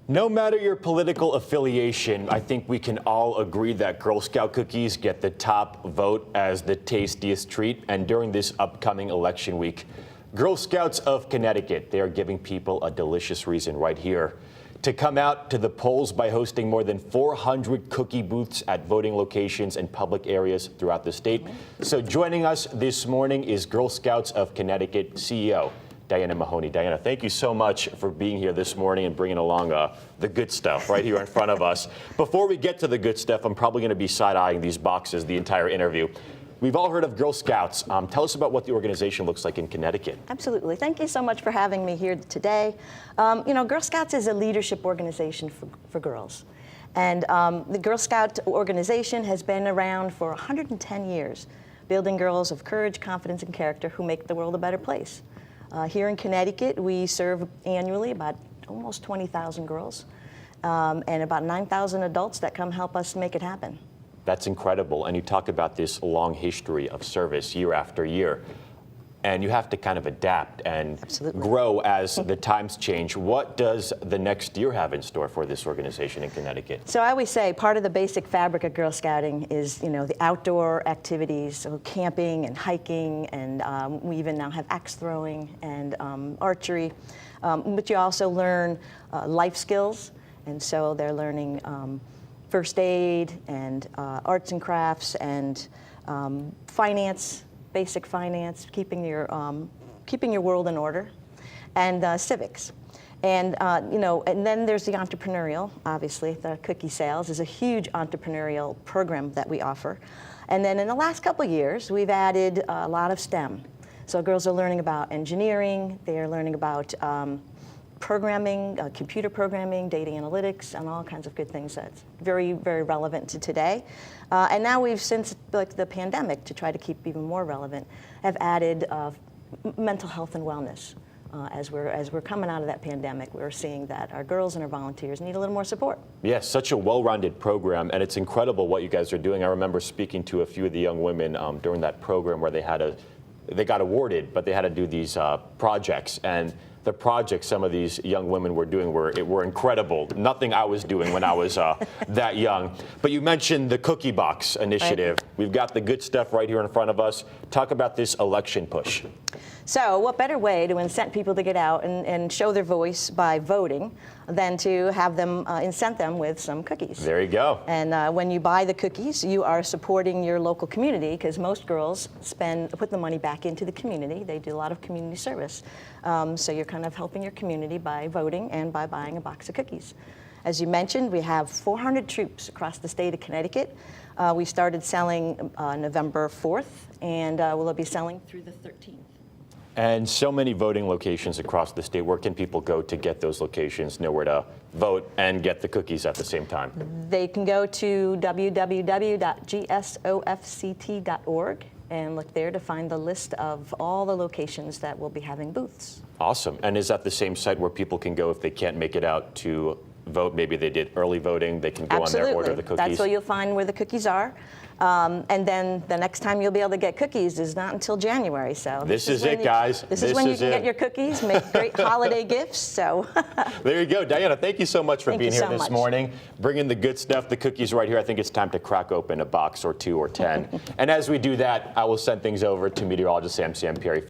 No matter your political affiliation, I think we can all agree that Girl Scout cookies get the top vote as the tastiest treat. And during this upcoming election week, Girl Scouts of Connecticut, they are giving people a delicious reason right here to come out to the polls by hosting more than 400 cookie booths at voting locations and public areas throughout the state. So joining us this morning is Girl Scouts of Connecticut CEO, Diana Mahoney. Diana, thank you so much for being here this morning and bringing along the good stuff right here in front of us. Before we get to the good stuff, I'm probably going to be side-eyeing these boxes the entire interview. We've all heard of Girl Scouts. Tell us about what the organization looks like in Connecticut. Absolutely. Thank you so much for having me here today. You know, Girl Scouts is a leadership organization for girls. And the Girl Scout organization has been around for 110 years, building girls of courage, confidence, and character who make the world a better place. Here in Connecticut, we serve annually about almost 20,000 girls and about 9,000 adults that come help us make it happen. That's incredible. And you talk about this long history of service year after year. And you have to kind of adapt and grow as the times change. What does the next year have in store for this organization in Connecticut? So I always say part of the basic fabric of Girl Scouting is, you know, the outdoor activities, so camping and hiking, and we even now have axe throwing and archery. But you also learn life skills, and so they're learning first aid and arts and crafts and finance. Basic finance, keeping your world in order, and civics, and you know, and then there's the entrepreneurial. Obviously, the cookie sales is a huge entrepreneurial program that we offer, and then in the last couple of years, we've added a lot of STEM. So girls are learning about engineering, they are learning about programming, computer programming, data analytics, and all kinds of good things that's very, very relevant to today. And now we've, since the pandemic, to try to keep even more relevant, have added mental health and wellness. As we're coming out of that pandemic, we're seeing that our girls and our volunteers need a little more support. Yes, such a well-rounded program, and it's incredible what you guys are doing. I remember speaking to a few of the young women during that program where they got awarded, but they had to do these projects. And the projects some of these young women were doing were incredible. Nothing I was doing when I was that young. But you mentioned the Cookie Box initiative. Right. We've got the good stuff right here in front of us. Talk about this election push. So what better way to incent people to get out and show their voice by voting than to have them incent them with some cookies. There you go. And when you buy the cookies, you are supporting your local community, because most girls put the money back into the community. They do a lot of community service. So you're kind of helping your community by voting and by buying a box of cookies. As you mentioned, we have 400 troops across the state of Connecticut. We started selling November 4th, and we'll be selling through the 13th. And so many voting locations across the state. Where can people go to get those locations, know where to vote and get the cookies at the same time? They can go to www.gsofct.org and look there to find the list of all the locations that will be having booths. Awesome. And is that the same site where people can go if they can't make it out to vote? Maybe they did early voting, they can go on there, order the cookies? That's where you'll find where the cookies are. And then the next time you'll be able to get cookies is not until January. So this is it, guys. This is when you can get your cookies, make great holiday gifts. So there you go. Diana, thank you so much for being here this morning, bringing the good stuff, the cookies right here. I think it's time to crack open a box or 2 or 10. And as we do that, I will send things over to meteorologist Sam Sampieri.